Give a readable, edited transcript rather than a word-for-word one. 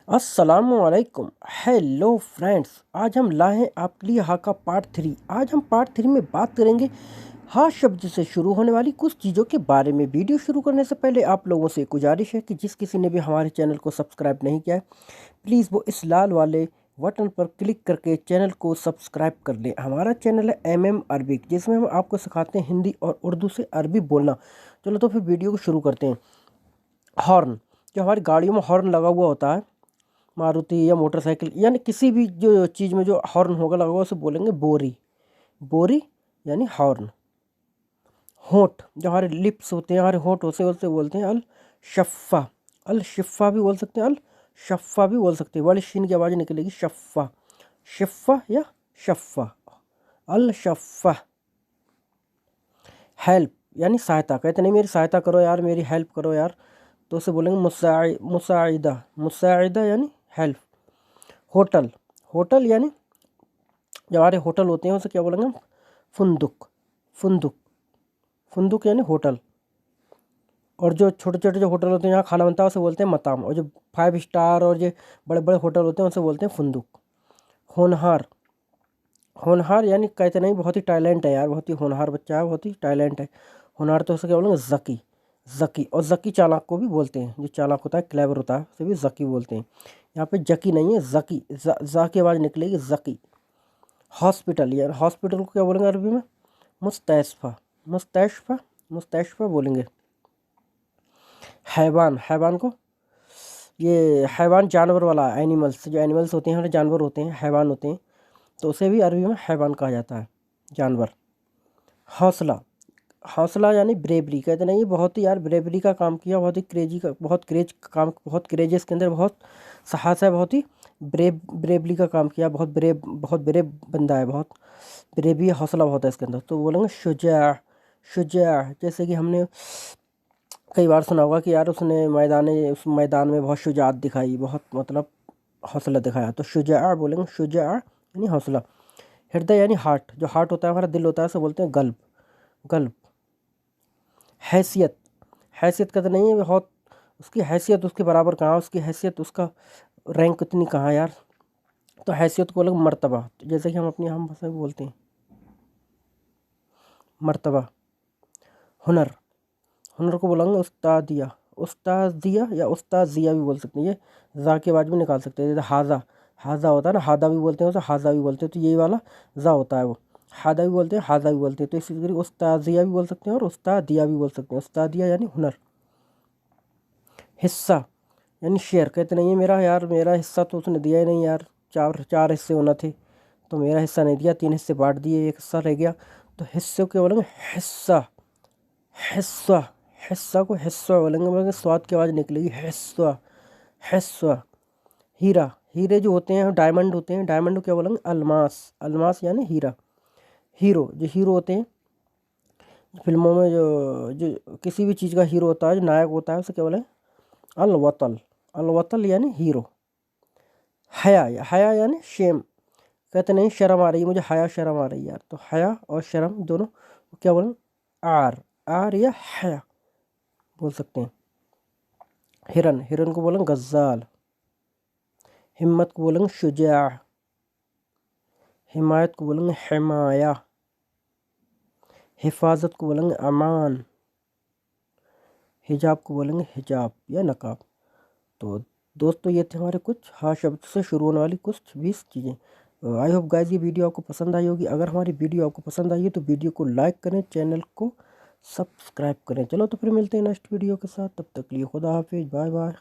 अस्सलाम वालेकुम। Hello friends, आज हम लाए हैं आपके लिए हा का पार्ट 3। आज हम पार्ट 3 में बात करेंगे हा शब्द से शुरू होने वाली कुछ चीज़ों के बारे में। वीडियो शुरू करने से पहले आप लोगों से गुजारिश है कि जिस किसी ने भी हमारे चैनल को सब्सक्राइब नहीं किया है, प्लीज़ वो इस लाल वाले बटन पर क्लिक करके चैनल को सब्सक्राइब कर लें। हमारा चैनल है MM अरबिक, जिसमें हम आपको सिखाते हैं हिंदी और उर्दू से अरबी बोलना। चलो तो फिर वीडियो को शुरू करते हैं। हॉर्न, जो हमारी गाड़ियों में हॉर्न लगा हुआ होता है, मारुति या मोटरसाइकिल, यानी किसी भी जो चीज़ में जो हॉर्न होगा लगा हुआ उसे बोलेंगे बोरी। बोरी यानी हॉर्न। होंठ, जो हमारे लिप्स होते हैं, हमारे होंठ होते हैं, उसे बोलते हैं अल शफ़ा। अल शिफ़ा भी बोल सकते हैं, अल शफ़ा भी बोल सकते हैं। वाली शीन की आवाज़ निकलेगी शफ़ा, शिफ़ा या शफ़ा, अल शफ़ा। हेल्प यानी सहायता, कहते नहीं मेरी सहायता करो यार, मेरी हेल्प करो यार, तो उसे बोलेंगे मुसाइदा। मुसाइदा यानी हेल्प। होटल, होटल यानी जब हमारे होटल होते हैं उसे क्या बोलेंगे हम? फुंदुक। फुंदुक, फुंदुक यानी होटल। और जो छोटे छोटे जो होटल होते हैं जहाँ खाना बनता है उसे बोलते हैं मताम। और जो 5 स्टार और जो बड़े बड़े होटल होते हैं उसे बोलते हैं फुंदुक। होनहार, होनहार यानी कहते नहीं बहुत ही टैलेंट है यार, बहुत ही होनहार बच्चा है, बहुत ही टैलेंट है। होनहार तो उसे क्या बोलेंगे? ज़की। ज़की, और ज़की चालाक को भी बोलते हैं, जो चालाक होता है, क्लेवर होता है, उसे भी ज़की बोलते हैं। यहाँ पे जकी नहीं है, ज़की। ज़ा की आवाज़ निकलेगी, ज़की। हॉस्पिटल, यार हॉस्पिटल को क्या बोलेंगे अरबी में? मुस्तैशफ़ा। मुस्तैशफ़ा, मुस्तैशफ़ा बोलेंगे। हैवान, हैवान को ये हैवान जानवर वाला, एनिमल्स, जो एनिमल्स होते हैं हमारे जानवर होते हैं, हैवान होते हैं, तो उसे भी अरबी में हैवान कहा जाता है, जानवर। हौसला, हौसला यानी ब्रेवरी, कहते नहीं बहुत ही यार ब्रेवरी का काम किया, बहुत ही क्रेजी का, बहुत क्रेज काम, बहुत क्रेज है इसके अंदर, बहुत साहस है, बहुत ही ब्रेवरी का काम किया, बहुत ब्रेव बंदा है, बहुत ब्रेवी, हौसला बहुत है इसके अंदर, तो बोलेंगे शुजा। शुजा, जैसे कि हमने कई बार सुना होगा कि यार उसने उस मैदान में बहुत शुजाअत दिखाई, बहुत मतलब हौसला दिखाया, तो शुजा बोलेंगे, शुजा यानी हौसला। हृदय यानी हार्ट, जो हार्ट होता है हमारा दिल होता है, उसे बोलते हैं गल्ब। गल्ब। हैसियत, हैसियत का तो नहीं है बहुत, उसकी हैसियत उसके बराबर कहाँ, उसकी हैसियत, उसका रैंक इतनी कहाँ यार, तो हैसियत को अलग मर्तबा, तो जैसे कि हम अपनी हम भाषा में बोलते हैं मर्तबा। हुनर, हुनर को बोलेंगे उस्तादिया। उस्तादिया या उस्ताजिया भी बोल सकते हैं, ये जा की आवाज़ भी निकाल सकते हैं, जैसे हाजा, हाजा होता है ना, हादा भी बोलते हैं उसे, हाजा भी बोलते हैं, तो यही वाला जा होता है वो, हादा भी बोलते हैं, हाजा भी बोलते हैं, तो इसी तरीके उस्ताजिया भी बोल सकते हैं और उस्तादिया भी बोल सकते हैं। उस्तादिया यानी हुनर। हिस्सा यानी शेयर, कहते नहीं है मेरा यार, मेरा हिस्सा तो उसने दिया ही नहीं यार, चार चार हिस्से होना थे, तो मेरा हिस्सा नहीं दिया, 3 हिस्से बांट दिए, एक हिस्सा रह गया, तो हिस्से को बोलेंगे हिस्सा। हिस्सा, हिस्सा को हिस्सा बोलेंगे, बोलेंगे स्वाद की आवाज़ निकलेगी, हिस्सा, हिस्सा। हीरा, हीरे जो होते हैं डायमंड होते हैं, डायमंड को क्या बोलेंगे? अलमास। अलमास यानी हीरा। हीरो, जो हीरो होते हैं फिल्मों में, जो जो किसी भी चीज़ का हीरो होता है, जो नायक होता है, उसे क्या बोलेंगे? अलवतल। अलवतल यानी हीरो। हया, हया यानी शेम, कहते नहीं शर्म आ रही है मुझे, हया शर्म आ रही है यार, तो हया और शर्म दोनों क्या बोलें? आर। आर या हया बोल सकते हैं। हिरन, हिरन को बोलेंगे गज्जाल। हिम्मत को बोलेंगे शुजा। हिमायत को बोलेंगे हिमाया। हिफाजत को बोलेंगे अमान। हिजाब को बोलेंगे हिजाब या नकाब। तो दोस्तों ये थे हमारे कुछ हा शब्द से शुरू होने वाली कुछ 20 चीज़ें। आई होप गाइज ये वीडियो आपको पसंद आई होगी। अगर हमारी वीडियो आपको पसंद आई है तो वीडियो को लाइक करें, चैनल को सब्सक्राइब करें। चलो तो फिर मिलते हैं नेक्स्ट वीडियो के साथ, तब तक लिए खुदा हाफिज़, बाय बाय।